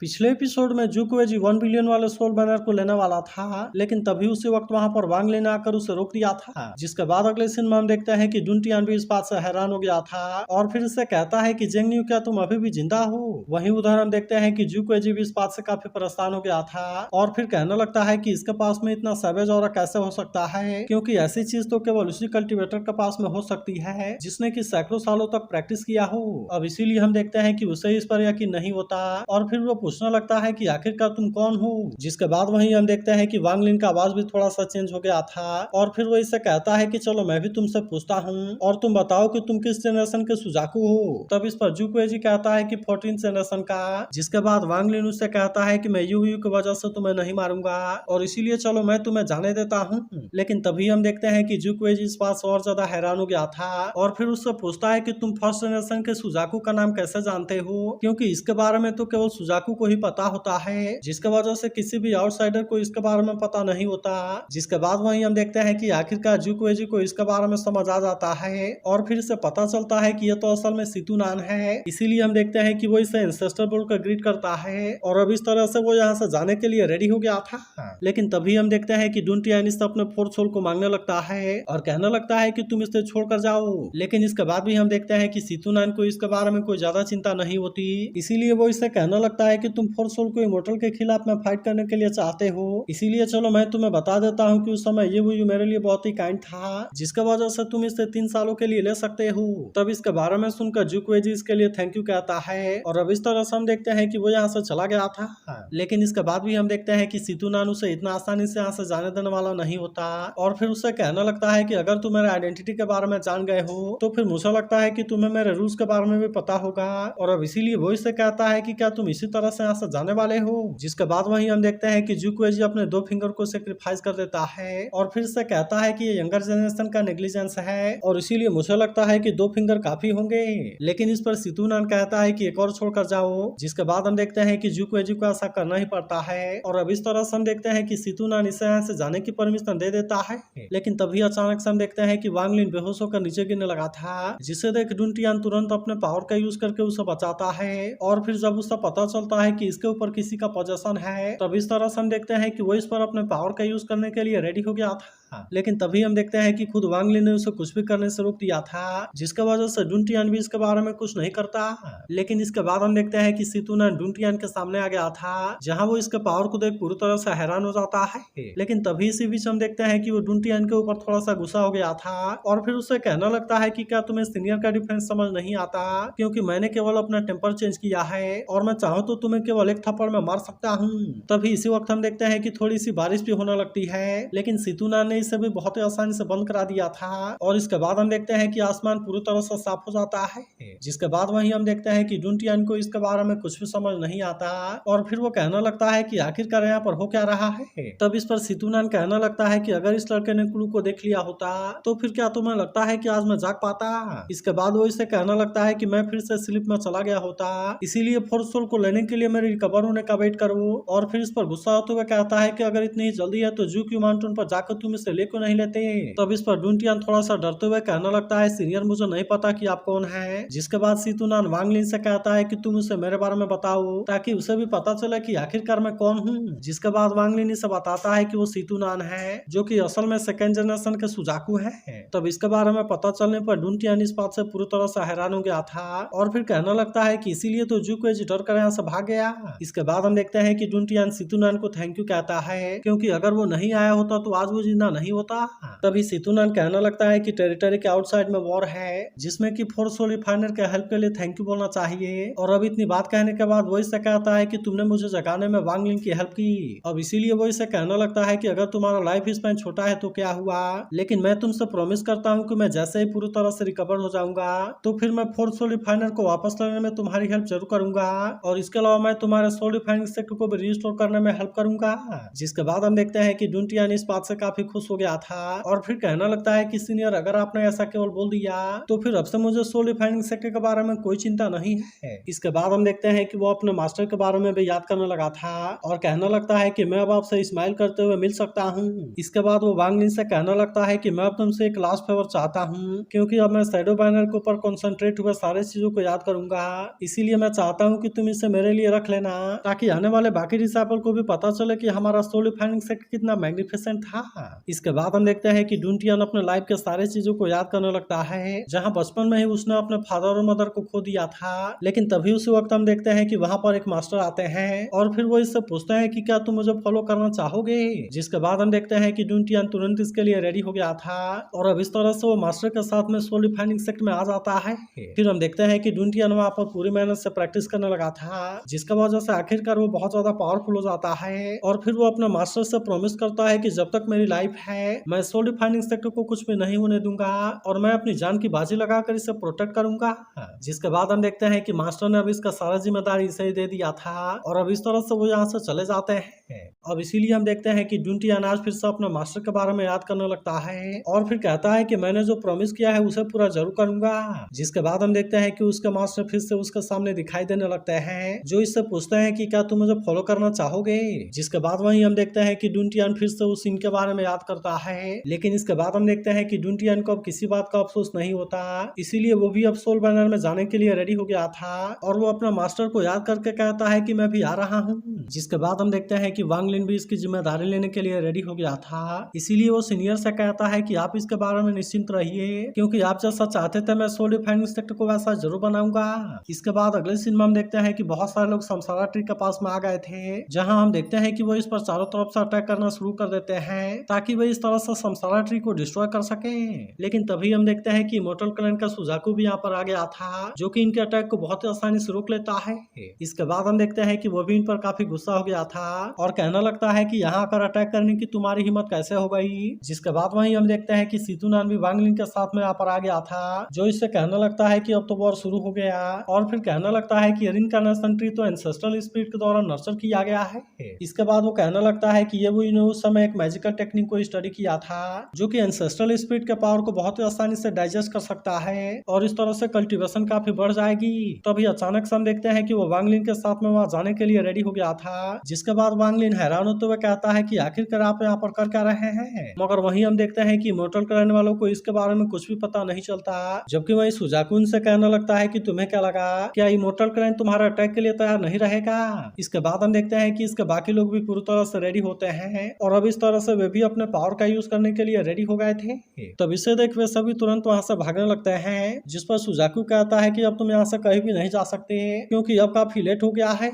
पिछले एपिसोड में जुकुएजी 1 बिलियन वाले सोल बैनर को लेने वाला था, लेकिन तभी उसी वक्त वहां पर वांग लेने आकर उसे रोक दिया था। जिसके बाद अगले सीन में हम देखते हैं कि डुनटियान भी इस बात से हैरान हो गया था और फिर उससे कहता है कि जेंगन्यू, क्या तुम अभी भी जिंदा हो? वहीं उधर हम देखते हैं कि जुकुएजी भी इस बात से काफी परेशान हो गया था और फिर कहने लगता है कि इसके पास में इतना सैवेज ऑरा कैसे हो सकता है, क्योंकि ऐसी चीज तो केवल उसी कल्टीवेटर के पास में हो सकती है जिसने की सैकड़ों सालों तक प्रैक्टिस किया हो। अब इसीलिए हम देखते हैं कि उसे इस पर यकीन नहीं होता और फिर वो पूछने लगता है कि आखिरकार तुम कौन हो। जिसके बाद वहीं हम देखते हैं कि वांग लिन का आवाज भी थोड़ा सा चेंज हो गया था और फिर वो इससे कहता है कि चलो मैं भी तुमसे पूछता हूँ और तुम बताओ कि तुम किस जनरेशन के सुजाकू हो। तब इस पर जुकुएजी कहता है कि 14 जनरेशन का। जिसके बाद वांग लिन उससे कहता है कि मैं यू की वजह से तुम्हें नहीं मारूंगा और इसीलिए चलो मैं तुम्हें जाने देता हूँ। लेकिन तभी हम देखते हैं कि जुकुएजी इस बात से और ज्यादा हैरान हो गया था और फिर उससे पूछता है कि तुम फर्स्ट जनरेशन के सुजाकू का नाम कैसे जानते हो, क्योंकि इसके बारे में तो केवल सुजाकू को ही पता होता है, जिसके वजह से किसी भी आउटसाइडर को इसके बारे में पता नहीं होता। जिसके बाद वहीं हम देखते हैं कि आखिरकार जुकुएजी को इसके बारे में समझ आ जाता है और फिर इसे पता चलता है कि यह तो असल में सितुनान है। इसीलिए हम देखते हैं कि वो इसे इंसेस्टर बोलकर ग्रीट करता है और अब इस तरह से वो यहाँ से जाने के लिए रेडी हो गया था। लेकिन तभी हम देखते हैं कि डुनटियान इससे अपने फोर्थ सोल को मांगने लगता है और कहने लगता है कि तुम इसे छोड़कर जाओ। लेकिन इसके बाद भी हम देखते हैं कि सितुनान को इसके बारे में कोई ज्यादा चिंता नहीं होती, इसीलिए वो इसे कहने लगता है कि तुम फोर्थ सोल को इमोर्टल के खिलाफ में फाइट करने के लिए चाहते हो, इसीलिए चलो मैं तुम्हें बता देता हूँ कि उस समय ये वो मेरे लिए बहुत ही काइंड था, जिसके वजह से तुम इसे 3 सालों के लिए ले सकते हो। तब इसके बारे में सुनकर जुकुएजी इसके लिए थैंक यू कहता है और अब इस तरह से हम देखते हैं कि वो यहाँ से चला गया था। लेकिन इसके बाद भी हम देखते हैं कि सितुनान उसे इतना आसानी से यहाँ से जाने देने वाला नहीं होता और फिर उससे कहने लगता है कि अगर तुम मेरे आइडेंटिटी के बारे में जान गए हो तो फिर मुझे लगता है कि तुम्हें मेरे रूल्स के बारे में भी पता होगा और अब इसीलिए वो इससे कहता है कि क्या तुम इसी तरह से यहाँ से जाने वाले हो। जिसके बाद वहीं हम देखते हैं कि जुकुएजी अपने 2 फिंगर को सेक्रीफाइस कर देता है और फिर से कहता है कि ये यंगर जनरेशन का नेग्लिजेंस है और इसीलिए मुझे लगता है कि 2 फिंगर काफी होंगे। लेकिन इस पर सितुनान कहता है कि एक और छोड़कर जाओ। जिसके बाद हम देखते हैं कि जुकुएजी को ऐसा करना ही पड़ता है और अब इस तरह से हम देखते हैं कि सितुनान इसे यहाँ से जाने की परमिशन दे देता है। लेकिन तभी अचानक से हम देखते हैं कि वांग लिन बेहोश होकर नीचे गिरने लगा था, जिसे देख डुनटियान तुरंत अपने पावर का यूज करके उसे बचाता है और फिर जब उसे पता चलता है कि इसके ऊपर किसी का पोजेशन है तब इस तरह से हम देखते हैं कि वो इस पर अपने पावर का यूज करने के लिए रेडी हो गया था। लेकिन तभी हम देखते हैं कि खुद वांग लिन ने उसे कुछ भी करने से रोक दिया था, जिसके वजह से डुनटियान भी इसके बारे में कुछ नहीं करता। लेकिन इसके बाद हम देखते हैं कि सितुनान डुनटियान के सामने आ गया था, जहां वो इसके पावर को देख पूरी तरह से हैरान हो जाता है। लेकिन तभी इसी बीच हम देखते हैं कि वो डुनटियान के ऊपर थोड़ा सा गुस्सा हो गया था और फिर उससे कहने लगता है कि क्या तुम्हें सीनियर का डिफेंस समझ नहीं आता, क्योंकि मैंने केवल अपना टेम्पर चेंज किया है और मैं चाहूँ तो तुम्हें केवल एक थप्पड़ में मार सकता हूँ। तभी इसी वक्त हम देखते हैं कि थोड़ी सी बारिश भी होने लगती है, लेकिन सितुनान ने इसे भी बहुत ही आसानी से बंद करा दिया था और इसके बाद हम देखते हैं कि आसमान पूरी तरह से साफ हो जाता है। जिसके बाद वहीं हम देखते हैं कि डुनटियान को इसके बारे में कुछ भी समझ नहीं आता और फिर वो कहने लगता है कि आखिरकार यहाँ पर हो क्या रहा है। तब इस पर सितुनान कहने लगता है कि अगर इस लड़के ने क्लू को देख लिया होता तो फिर क्या तुम्हें लगता है कि आज मैं जाग पाता। इसके बाद वो इसे कहने लगता है कि मैं फिर से स्लीप में चला गया होता, इसीलिए फोर्थ सोल को लेने के लिए मेरे रिकवर होने का वेट करो। और फिर इस पर गुस्सा होते हुए कहता है कि अगर इतनी जल्दी है तो जुक्यू माउंटेन पर जाकर तुम इसे ले क्यों नहीं लेते। तब इस पर डुनटियान थोड़ा सा डरते हुए कहने लगता है सीनियर मुझे नहीं पता कि आप कौन है। जिसके बाद सितुनान वांग लिन से कहता है कि तुम उसे मेरे बारे में बताओ ताकि उसे भी पता चले कि आखिरकार मैं कौन हूँ। जिसके बाद वांग लिन इसे बताता है कि वो सितुनान है जो कि असल में सेकेंड जनरेशन के सुजाकू है। तब इसके बारे में पता चलने पर डुनटियान इस बात से पूरी तरह से हैरान हो गया था और फिर कहने लगता है कि इसीलिए तो जुकुएजी डर कर यहाँ से भाग गया। इसके बाद हम देखते हैं कि डुनटियान सितुनान को थैंक यू कहता है, क्योंकि अगर वो नहीं आया होता तो आज वो जिंदा नहीं होता। तभी सितुनान कहने लगता है कि टेरिटरी के आउटसाइड में वॉर है जिसमें कि फोर्थ सोल रिफाइनर के हेल्प के लिए थैंक यू बोलना चाहिए। और अब इतनी बात कहने के बाद वो इससे कहता है कि तुमने मुझे जगाने में वांग लिन की हेल्प की। अब इसीलिए वो इसे कहने लगता है कि अगर तुम्हारा लाइफ स्पैन छोटा है तो क्या हुआ, लेकिन मैं तुमसे प्रॉमिस करता हूँ कि मैं जैसे ही पूरी तरह से रिकवर हो जाऊंगा तो फिर मैं फोर्थ सोल रिफाइनर को वापस लाने में तुम्हारी हेल्प जरूर करूंगा और इसके अलावा मैं तुम्हारे सोल रिफाइनिंग सेक्टर को भी रिस्टोर करने में हेल्प करूंगा। जिसके बाद हम देखते हैं कि डुनटियान इस बात से काफी खुश खुश हो गया था और फिर कहने लगता है कि सीनियर, अगर आपने ऐसा केवल बोल दिया तो फिर अब से मुझे सोल रिफाइनिंग सेक्टर के बारे में कोई चिंता नहीं है। इसके बाद हम देखते हैं कि वो अपने मास्टर के बारे में भी याद करने लगा था और कहने लगता है कि मैं अब आपसे स्माइल करते हुए मिल सकता हूँ। इसके बाद वो वांग लिन से कहने लगता है कि मैं अब तुमसे एक लास्ट फेवर चाहता हूँ, क्योंकि अब मैं शैडो बैनर के ऊपर कॉन्सेंट्रेट हुए सारे चीजों को याद करूंगा। इसीलिए मैं चाहता हूँ कि तुम इसे मेरे लिए रख लेना, ताकि आने वाले बाकी डिसाइपल को भी पता चले कि हमारा सोल रिफाइनिंग सेक्टर कितना मैग्निफिसेंट था। इसके बाद हम देखते हैं कि डुंटियन अपने लाइफ के सारे चीजों को याद करने लगता है, जहाँ बचपन में ही उसने अपने फादर और मदर को खो दिया था। लेकिन तभी उसी वक्त हम देखते हैं कि वहाँ पर एक मास्टर आते हैं और फिर वो इससे पूछते हैं कि क्या तुम मुझे फॉलो करना चाहोगे। जिसके बाद हम देखते हैं कि डुंटियन तुरंत इसके लिए रेडी हो गया था और अब इस तरह से वो मास्टर के साथ में सोल रिफाइनिंग सेक्टर में आ जाता है। फिर हम देखते हैं कि डुंटियन वहाँ पर पूरी मेहनत से प्रैक्टिस करने लगा था, जिसका वजह से आखिरकार वो बहुत ज्यादा पावरफुल हो जाता है और फिर वो अपने मास्टर से प्रॉमिस करता है कि जब तक मेरी लाइफ है मैं सोल रिफाइनिंग सेक्टर को कुछ भी नहीं होने दूंगा और मैं अपनी जान की बाजी लगाकर इसे प्रोटेक्ट करूंगा। जिसके बाद हम देखते हैं कि मास्टर ने अब इसका सारा जिम्मेदारी इसे ही दे दिया था और अब इस तरह से वो यहाँ से चले जाते हैं। अब इसीलिए हम देखते हैं कि डुंटियन आज फिर से अपने मास्टर के बारे में याद करने लगता है और फिर कहता है कि मैंने जो प्रॉमिस किया है उसे पूरा जरूर करूंगा। जिसके बाद हम देखते हैं कि उसके मास्टर फिर से उसके सामने दिखाई देने लगते हैं, जो इससे पूछते हैं कि क्या तुम मुझे फॉलो करना चाहोगे। जिसके बाद वहीं हम देखते हैं कि डुंटियन फिर से उस सीन के बारे में याद करता है, लेकिन इसके बाद हम देखते हैं कि डुंटियन को अब किसी बात का अफसोस नहीं होता, इसीलिए वो भी अब सोल बैनर में जाने के लिए रेडी हो गया था और वो अपना मास्टर को याद करके कहता है कि मैं भी आ रहा हूँ। जिसके बाद हम देखते हैं कि वांग लिन भी इसकी जिम्मेदारी लेने के लिए रेडी हो गया था, इसीलिए वो सीनियर से कहता है कि आप इसके बारे में निश्चिंत रहिए, क्योंकि आप जैसा चाहते थे मैं सोल रिफाइनिंग सेक्टर को वैसा जरूर बनाऊंगा। इसके बाद अगले सीन में हम देखते हैं कि बहुत सारे लोग समसारा ट्री के पास में आ गए थे, जहां हम देखते हैं कि वो इस पर चारों तरफ से अटैक करना शुरू कर देते हैं ताकि वे इस तरह से समसारा ट्री को डिस्ट्रॉय कर सके। लेकिन तभी हम देखते हैं कि इमोर्टल क्लैन का सुजाकू भी यहाँ पर आ गया था, जो कि इनके अटैक को बहुत ही आसानी से रोक लेता है। इसके बाद हम देखते हैं कि वो भी इन पर काफी गुस्सा हो गया था और कहने लगता है कि यहाँ आकर अटैक करने की तुम्हारी हिम्मत कैसे हो गई। जिसके बाद वहीं हम देखते हैं कि सीतुनान भी वांग लिन के साथ में यहाँ पर आ गया था, जो इससे कहने लगता है कि अब तो वॉर शुरू हो गया और फिर कहने लगता है कि रिइंकार्नेशन ट्री तो एंसेस्ट्रल स्पिरिट के द्वारा नर्चर किया गया है। इसके बाद वो कहने लगता है कि ये वो इन्होंने उस समय एक मैजिकल टेक्निक को स्टडी किया था, जो कि एंसेस्ट्रल स्पिरिट के पावर को बहुत ही आसानी से डाइजेस्ट कर सकता है और इस तरह से कल्टीवेशन काफी बढ़ जाएगी। तभी अचानक से हम देखते हैं कि वो वांग लिन के साथ में वहाँ जाने के लिए रेडी हो गया था। जिसके बाद वांग लिन हैरान होते हुए कहता है कि आखिरकार आप यहाँ पर कर क्या रहे हैं, मगर वहीं हम देखते हैं कि इमोर्टल करने वालों को इसके बारे में कुछ भी पता नहीं चलता। जबकि वहीं सुजाकू से कहने लगता है कि तुम्हें क्या लगा, क्या इमोर्टल क्लैन तुम्हारे अटैक के लिए तैयार नहीं रहेगा। इसके बाद हम देखते हैं कि इसके बाकी लोग भी पूरी तरह से रेडी होते हैं और अब इस तरह से वे भी अपने पावर का यूज करने के लिए रेडी हो गए थे। तब इसे देख वे सभी तुरंत वहां से भागने लगते हैं, जिस पर सुजाकू कहता है कि अब तुम यहाँ से कहीं भी नहीं जा सकते क्योंकि अब काफी लेट हो गया है।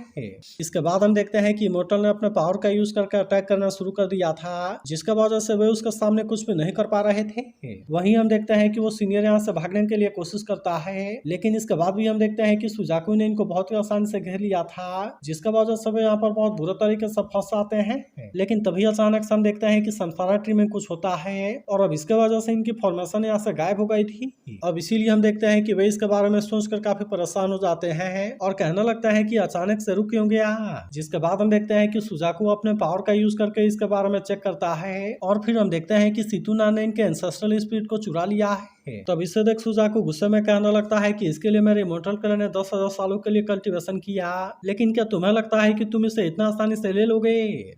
इसके बाद हम देखते हैं कि इमोर्टल ने अपने पावर का यूज करके अटैक करना शुरू कर दिया था, जिसके वजह से वे उसके सामने कुछ भी नहीं कर पा रहे थे। वहीं हम देखते हैं कि वो सीनियर यहाँ से भागने के लिए कोशिश करता है, लेकिन इसके बाद भी हम देखते हैं कि सुजाकू ने इनको बहुत ही आसानी से घेर लिया था, जिसका वजह से वे यहाँ पर बहुत बुरे तरीके से फंस जाते हैं। लेकिन तभी अचानक से हम देखते हैं कि समसारा ट्री में कुछ होता है और अब इसके वजह से इनकी फॉर्मेशन यहाँ से गायब हो गई थी। अब इसीलिए हम देखते हैं कि वे इसके बारे में सोचकर काफी परेशान हो जाते हैं और कहने लगता है कि अचानक से रुक क्यों गया। जिसके बाद हम देखते हैं कि सुजाकू अपने पावर का यूज करके इसके बारे में चेक करता है और फिर हम देखते हैं कि सीतुनान ने इनके एंसेस्ट्रल स्पिरिट को चुरा लिया है। तब इसे देख सुजाकू गुस्से में कहने लगता है कि इसके लिए मेरे इमोर्टल क्लैन ने 10,000 सालों के लिए कल्टीवेशन किया, लेकिन क्या तुम्हें लगता है कि तुम इसे इतना आसानी से ले लोगे।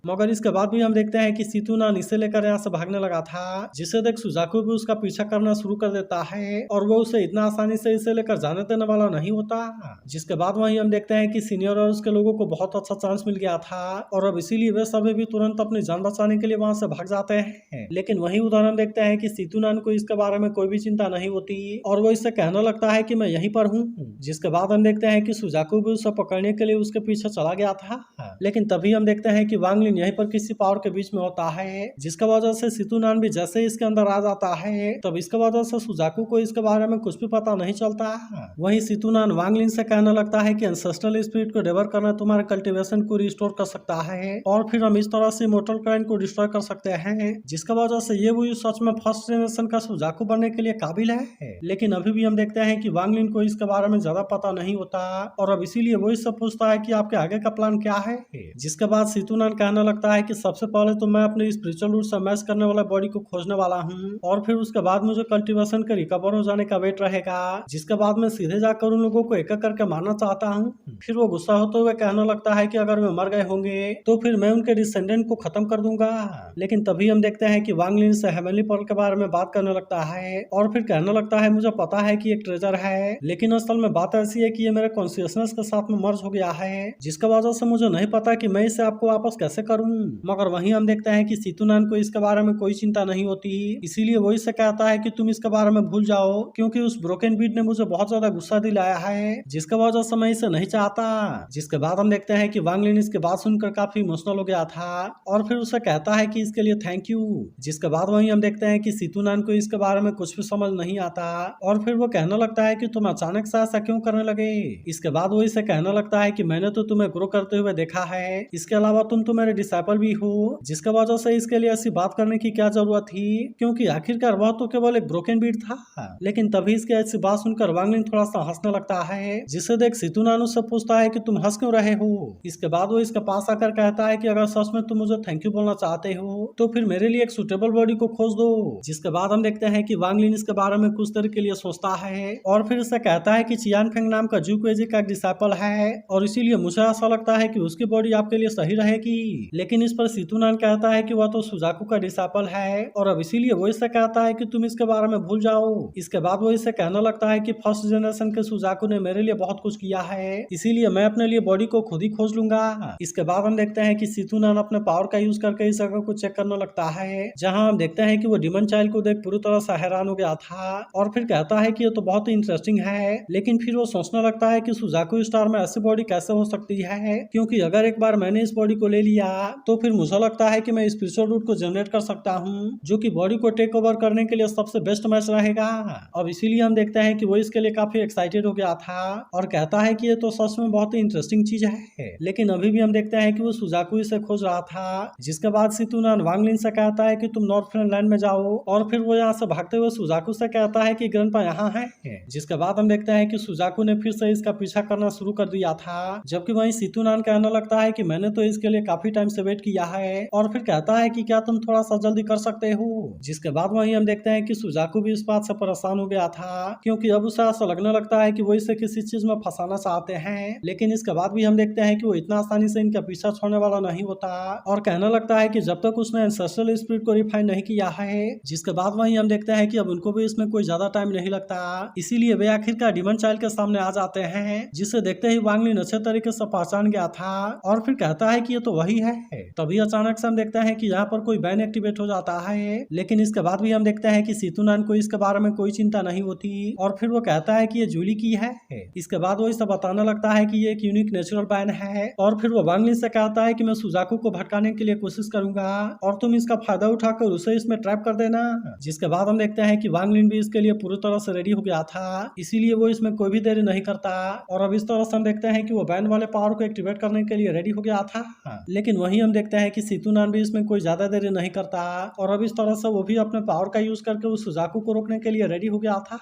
मगर इसके बाद भी हम देखते हैं कि सीतुनान इसे लेकर यहाँ से भागने लगा था, जिसे देख सुजाकू भी उसका पीछा करना शुरू कर देता है और वो उसे इतना आसानी से इसे लेकर जाने देने वाला नहीं होता। जिसके बाद वहीं हम देखते हैं कि सीनियर और उसके लोगों को बहुत अच्छा चांस मिल गया था और अब इसीलिए वे सभी भी तुरंत अपनी जान बचाने के लिए वहां से भाग जाते हैं। लेकिन वहीं उधर हम देखते हैं कि सीतुनान को इसके बारे में कोई भी चिंता नहीं होती और वो इससे कहने लगता है कि मैं यहीं पर हूँ। जिसके बाद हम देखते हैं कि सुजाकू भी उसे पकड़ने के लिए उसके पीछे चला गया था, लेकिन तभी हम देखते हैं कि वांग लिन यहीं पर किसी पावर के बीच में होता है, जिसका वजह से सीतुनान भी जैसे इसके अंदर आ जाता है तब इसके वजह से सुजाकू को इसके बारे में कुछ भी पता नहीं चलता। वहीं सीतुनान वांग लिन से कहने लगता है कि एंसेस्ट्रल स्पिरिट को डेवर करना तुम्हारे कल्टीवेशन को रिस्टोर कर सकता है और फिर हम इस तरह से इमोर्टल क्लैन को डिस्ट्रॉय कर सकते हैं, जिसका वजह से ये वो सच में फर्स्ट जनरेशन का सुजाकू बनने के लिए काबिल है। लेकिन अभी भी हम देखते हैं कि वांग लिन को इसके बारे में ज्यादा पता नहीं होता और अब इसीलिए वो इससे पूछता है कि आपके आगे का प्लान क्या है। जिसके बाद सितुनान कहने लगता है कि सबसे पहले तो मैं अपने स्पिरिचुअल रूट से मैच करने वाला बॉडी को खोजने वाला हूँ और फिर उसके बाद मुझे कल्टीवेशन के रिकवर हो जाने का वेट रहेगा। जिसके बाद मैं सीधे जाकर उन लोगों को एक एक करके मारना चाहता हूँ। फिर वो गुस्सा होते हुए कहने लगता है कि अगर वे मर गए होंगे तो फिर मैं उनके डिसेंडेंट को खत्म कर दूंगा। लेकिन तभी हम देखते हैं कि वांग लिन से हेवनली पर्ल के बारे में बात करने लगता है और फिर कहने लगता है मुझे पता है कि एक ट्रेजर है, लेकिन असल में बात ऐसी है कि ये मेरे कॉन्शियसनेस के साथ में मर्ज हो गया है, जिसके वजह से मुझे नहीं पता कि मैं इसे आपको वापस कैसे करूं। मगर वहीं हम देखते हैं कि सितुनान को इसके बारे में कोई चिंता नहीं होती, इसीलिए वो इससे कहता है कि तुम इसके बारे में भूल जाओ क्योंकि उस ब्रोकन बीट ने मुझे बहुत ज्यादा गुस्सा दिलाया है, जिसके वजह से मैं इसे नहीं चाहता। जिसके बाद हम देखते हैं कि वांग लिन इसके बात सुनकर काफी इमोशनल हो गया था और फिर उसे कहता है कि इसके लिए थैंक यू। जिसके बाद वहीं हम देखते हैं कि सितुनान को इसके बारे में कुछ भी समझ नहीं आता और फिर वो कहने लगता है कि तुम अचानक से ऐसा क्यों करने लगे। इसके बाद वो इसे कहने लगता है कि मैंने तो तुम्हें ग्रो करते हुए देखा है, इसके अलावा तुम तो मेरे डिसाइपल भी हो, जिसके वजह से इसके लिए ऐसी बात करने की क्या जरूरत थी क्योंकि आखिरकार वह तो केवल एक ब्रोकन बीट था। लेकिन तभी इसकी ऐसी बात सुनकर वांग लिन थोड़ा सा हंसने लगता है, जिसे देख सितुनान उससे पूछता है कि तुम हंस क्यों रहे हो। इसके बाद वो इसके पास आकर कहता है कि अगर सच में तुम मुझे थैंक यू बोलना चाहते हो तो फिर मेरे लिए एक सुटेबल बॉडी को खोज दो। जिसके बाद हम देखते हैं कि वांग लिन इसके बारे में कुछ देर के लिए सोचता है और फिर उसे कहता है कि चियान फेंग नाम का जू क्वेजी का एक डिसाइपल है और इसीलिए मुझे ऐसा लगता है कि उसकी बॉडी आपके लिए सही रहेगी। लेकिन इस पर सितुनान कहता है कि वह तो सुजाकू का डिसाइपल है और अब इसीलिए वो इससे कहता है कि तुम इसके बारे में भूल जाओ। इसके बाद वो इससे कहने लगता है कि फर्स्ट जनरेशन के सुजाकू ने मेरे लिए बहुत कुछ किया है, इसीलिए मैं अपने लिए बॉडी को खुद ही खोज लूंगा। इसके बाद हम देखते हैं कि सितुनान अपने पावर का यूज करके इस जगह को चेक करने लगता है, जहां हम देखते हैं कि वो डिमन चाइल्ड को देख पूरी तरह से हैरान हो गया था और फिर कहता है कि ये तो बहुत ही इंटरेस्टिंग है। लेकिन फिर वो सोचने लगता है कि सुजाकू स्टार में ऐसी बॉडी कैसे हो सकती है, क्योंकि अगर एक बार मैंने इस बॉडी को ले लिया तो फिर मुझे लगता है कि मैं स्पिरिचुअल रूट को जनरेट कर सकता हूँ, जो कि बॉडी को टेक ओवर करने के लिए सबसे बेस्ट मैच रहेगा। अब इसीलिए हम देखते हैं कि वो इसके लिए काफी एक्साइटेड हो गया था और कहता है कि ये तो सच में बहुत ही इंटरेस्टिंग चीज है। लेकिन अभी भी हम देखते हैं कि वो सुजाकू इसे खोज रहा था। जिसके बाद सितुनान वांग लिन से कहता है कि तुम नॉर्थ फ्रेंडलैंड में जाओ और फिर वो यहाँ से भागते हुए सुजाकू से कहता है कि ग्रैंडपा यहाँ है। जिसके बाद हम देखते हैं कि सुजाकू ने फिर से इसका पीछा करना शुरू कर दिया था, जबकि वहीं सितुनान कहने लगता है कि मैंने तो इसके लिए काफी टाइम से वेट किया है और फिर कहता है कि क्या तुम थोड़ा सा जल्दी कर सकते हो। जिसके बाद वहीं हम देखते हैं कि सुजाकू भी इस बात से परेशान हो गया था क्योंकि अब उसे ऐसा लगने लगता है कि वो इसे किसी चीज में फंसाना चाहते हैं। लेकिन इसके बाद भी हम देखते हैं कि वो इतना आसानी से इनका पीछा छोड़ने वाला नहीं होता और कहने लगता है कि जब तक उसने एंसेस्ट्रल स्पिरिट को रिफाइन नहीं किया है। जिसके बाद वहीं हम देखते हैं कि अब उनको भी इसमें कोई ज्यादा टाइम नहीं लगता, इसीलिए वे आखिरकार डिमन चाइल्ड के सामने आ जाते हैं, जिसे देखते ही वांग लिन अच्छे तरीके से पहचान गया था और फिर कहता है कि ये तो वही है। तभी अचानक से हम देखते हैं कि यहाँ पर कोई बैन एक्टिवेट हो जाता है, लेकिन इसके बाद भी हम देखते हैं कि सितुनान को इसके बारे में कोई चिंता नहीं होती और फिर वो कहता है कि ये जूली की है। इसके बाद वो इसे बताने लगता है कि ये एक यूनिक नेचुरल बैन है और फिर वो वांग लिन से कहता है कि मैं सुजाकू को भटकाने के लिए कोशिश करूंगा और तुम इसका फायदा उठाकर उसे इसमें ट्रैप कर देना। जिसके बाद हम देखते हैं कि वांग लिन भी इसके लिए पूरी तरह से रेडी हो गया था, इसीलिए वो इसमें कोई भी देरी नहीं करता और अब इस तरह से हम देखते हैं कि वो बैन वाले पावर को एक्टिवेट करने के लिए रेडी हो गया था। लेकिन वहीं हम देखते हैं कि सितुनान भी इसमें कोई ज्यादा देरी नहीं करता और अब इस तरह से वो भी अपने पावर का यूज करके उस सुजाकू को रोकने के लिए रेडी हो गया था।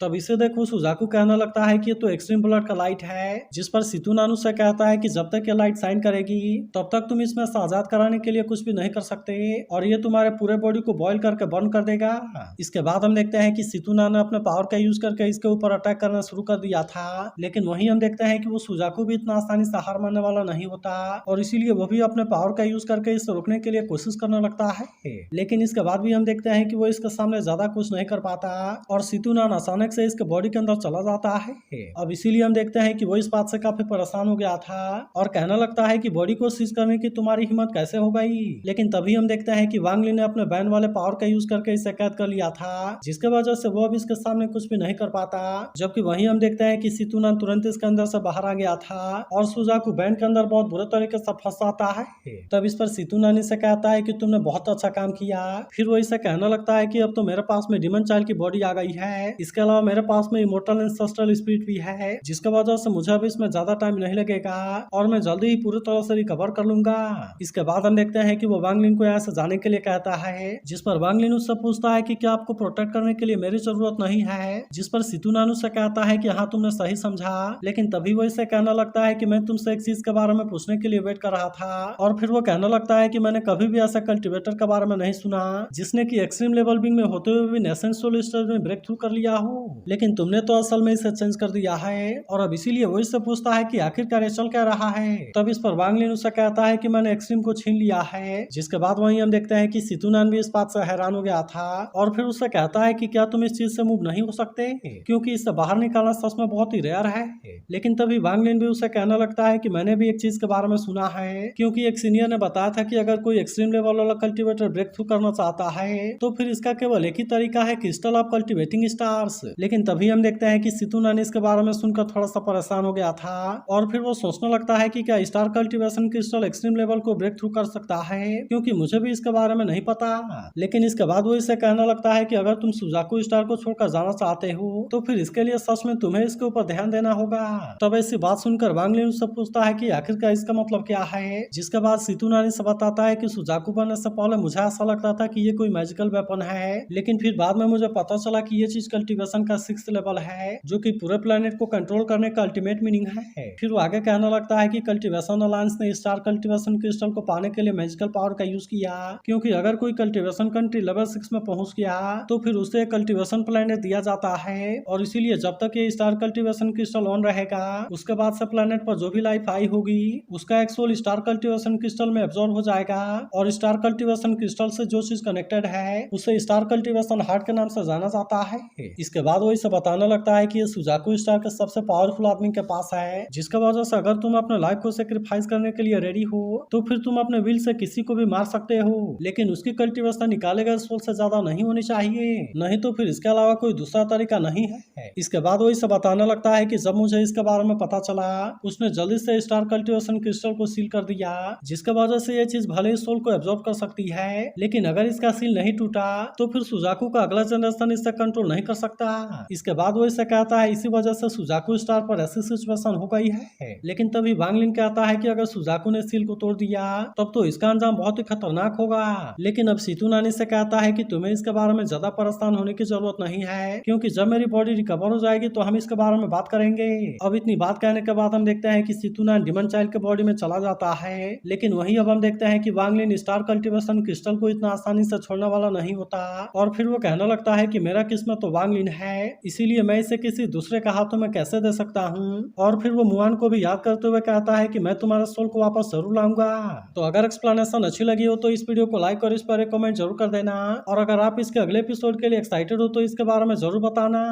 तब इसे देखो सुजाकू कहने लगता है कि ये तो एक्सट्रीम ब्लड का लाइट है, जिस पर सितुनान उससे कहता है कि जब तक ये लाइट शाइन करेगी तब तक तुम इसमें से आजाद कराने के लिए कुछ भी नहीं कर सकते और ये तुम्हारे पूरे बॉडी को बॉइल करके बर्न कर देगा। इसके बाद हम देखते हैं कि सितुनान ने अपने पावर का यूज करके इसके ऊपर अटैक करना शुरू कर दिया था, लेकिन वहीं हम देखते हैं कि वो सुजाकू भी इतना आसानी से हार मानने वाला नहीं होता और इसीलिए वो भी अपने पावर का यूज करके इसे रोकने के लिए कोशिश करने लगता है। लेकिन इसके बाद भी हम देखते हैं कि वो इसके सामने ज्यादा कुछ नहीं कर पाता और सितुनान अचानक से इसके बॉडी के अंदर चला जाता है। अब इसीलिए हम देखते हैं कि वो इस बात से काफी परेशान हो गया था और कहने लगता है कि बॉडी को सीज करने की तुम्हारी हिम्मत कैसे हो गई। लेकिन तभी हम देखते हैं कि वांग लिन ने अपने बैन वाले पावर का यूज करके इसे कैद कर लिया था, जिसके वजह से वो अब इसके सामने कुछ भी नहीं कर पाता। जबकि वहीं हम देखते हैं कि सितुनान तुरंत इसके अंदर से बाहर आ गया था और सुजाकू बैन के अंदर बहुत बुरे तरीके से फंस जाता है। तब इस पर सितुनान इसे कहता है कि तुमने बहुत अच्छा काम किया। फिर वो इसे कहने लगता है कि अब तो मेरे पास में डिमन चाइल्ड की बॉडी आ गई है, इसके अलावा मेरे पास में इमोर्टल एंसेस्ट्रल स्पिरिट भी है, जिसके वजह से मुझे अब इसमें ज्यादा टाइम नहीं लगेगा और मैं जल्दी ही पूरी तरह से रिकवर कर लूंगा। इसके बाद हम देखते हैं कि वो वांग लिन को यहाँ से जाने के लिए कहता है, जिस पर वांग लिन उससे पूछता है कि क्या आपको प्रोटेक्ट करने करने के लिए मेरी जरूरत नहीं है। जिस पर सीतू नानू से कहता है कि हाँ तुमने सही समझा, लेकिन तभी वो इसे कहने लगता है कि मैं तुमसे एक चीज के बारे में पूछने के लिए वेट कर रहा था। और फिर वो कहने लगता है कि मैंने कभी भी ऐसा कल्टीवेटर के बारे में नहीं सुना जिसने की एक्सट्रीम लेवल बिंग में होते हुए भी नेसेंशियल स्टेज में ब्रेक थ्रू कर लिया हो, लेकिन तुमने तो असल में इसे चेंज कर दिया है। और अब इसीलिए वो इससे पूछता है कि आखिरकार ये चल क्या रहा है। तब इस पर वांग लिन उसे कहता है कि मैंने एक्सट्रीम को छीन लिया है। जिसके बाद वहीं हम देखते हैं कि सीतू नान भी इस बात से हैरान हो गया था और फिर उससे कहता है कि क्या तुम इस चीज से मूव नहीं हो सकते, क्योंकि इससे बाहर निकालना सच में बहुत ही रेयर है। लेकिन तभी वांग लिन भी उसे कहने लगता है कि मैंने भी एक चीज के बारे में सुना है, क्योंकि एक सीनियर ने बताया था कि अगर कोई एक्सट्रीम लेवल वाला कल्टीवेटर ब्रेक थ्रू करना चाहता है तो फिर इसका केवल एक ही तरीका है, क्रिस्टल ऑफ कल्टीवेटिंग स्टार्स। लेकिन तभी हम देखते हैं कि सीतू नान इसके बारे में सुनकर थोड़ा सा परेशान हो गया था और फिर वो सोचने लगता है कि क्या star cultivation crystal extreme level को ब्रेक थ्रू कर सकता है, क्योंकि मुझे भी इसके बारे में नहीं पता। लेकिन इसके बाद वो इसे कहने लगता है कि अगर तुम सुजाकू स्टार को छोड़कर जाना चाहते हो तो फिर इसके लिए सच में तुम्हें इसके ऊपर ध्यान देना होगा। तब ऐसी बात सुनकर वांग लिन उससे पूछता है कि आखिरकार इसका मतलब क्या है। जिसके बाद सीतू नानी से बताता है कि सुजाकू बनने से पहले मुझे ऐसा लगता था कि ये कोई मैजिकल वेपन है, लेकिन फिर बाद में मुझे पता चला कि ये चीज कल्टीवेशन का 6th लेवल है, जो कि पूरे प्लेनेट को कंट्रोल करने का अल्टीमेट मीनिंग है। फिर वो आगे कहने लगता है कि कल्टीवेशन अलायंस ने स्टार कल्टीवेशन क्रिस्टल को पाने के लिए मैजिकल पावर का यूज किया, क्योंकि अगर कोई कल्टीवेशन कंट्री लेवल 6 में पहुंच गया तो फिर उसे कल्टीवेशन प्लेनेट दिया जाता है, और इसीलिए जब तक ये स्टार कल्टीवेशन क्रिस्टल ऑन रहेगा उसके बाद से प्लेनेट पर जो भी लाइफ आई होगी उसका एक सोल स्टार कल्टीवेशन क्रिस्टल में एब्जॉर्ब हो जाएगा, और स्टार कल्टीवेशन क्रिस्टल से जो चीज कनेक्टेड है उसे स्टार कल्टीवेशन हार्ट के नाम से जाना जाता है। इसके बाद वो इसे बताने लगता है कि ये सुजाकू स्टार के सबसे पावरफुल आदमी के पास है, जिसके वजह से अगर तुम अपने लाइफ को सेक्रीफाइस करने के लिए रेडी हो तो फिर तुम अपने विल से किसी को भी मार सकते हो, लेकिन उसकी कल्टीवेशन निकाले गए सोल से ज्यादा नहीं होनी चाहिए, नहीं तो फिर इसके अलावा कोई दूसरा तरीका नहीं है। इसके बाद वो इसे बताने लगता है कि जब मुझे इसके बारे में पता चला उसने जल्दी से स्टार कल्टीवेशन क्रिस्टल को सील कर दिया, जिसके वजह से ये चीज भले ही सोल को एब्जॉर्ब कर सकती है, लेकिन अगर इसका सील नहीं टूटा तो फिर सुजाकू का अगला जनरेशन इससे कंट्रोल नहीं कर सकता। इसके बाद वो इसे कहता है इसी वजह से सुजाकू स्टार पर ऐसी सिचुएशन हो गई है। लेकिन तभी वांग लिन कहता है कि अगर सुजाकू ने सील को तोड़ दिया तब तो इसका अंजाम बहुत ही खतरनाक होगा। लेकिन अब सीतू नानी से कहता है कि तुम्हें इसके बारे में ज्यादा परेशान होने की जरूरत नहीं है, क्योंकि जब मेरी बॉडी रिकवर हो जाएगी तो हम इसके बारे में बात करेंगे। अब इतनी बात कहने के बाद हम देखते हैं कि सीतू नान डिमन चाइल्ड के बॉडी में चला जाता है, लेकिन वहीं अब हम देखते हैं कि वांग लिन स्टार कल्टीवेशन क्रिस्टल को इतना आसानी से छोड़ने वाला नहीं होता, और फिर वो कहने लगता है कि मेरा किस्मत तो वांग लिन है, इसीलिए मैं इसे किसी दूसरे के हाथों में कैसे दे सकता हूँ। और फिर वो मुआन को भी याद करते हुए कहता है कि मैं तुम्हारे सोल को वापस जरूर लाऊंगा। तो अगर एक्सप्लेनेशन अच्छी लगी हो तो इस वीडियो को लाइक और इस पर एक कमेंट जरूर कर देना, और अगर आप इसके अगले एपिसोड के लिए एक्साइटेड हो तो इसके बारे में जरूर बताना।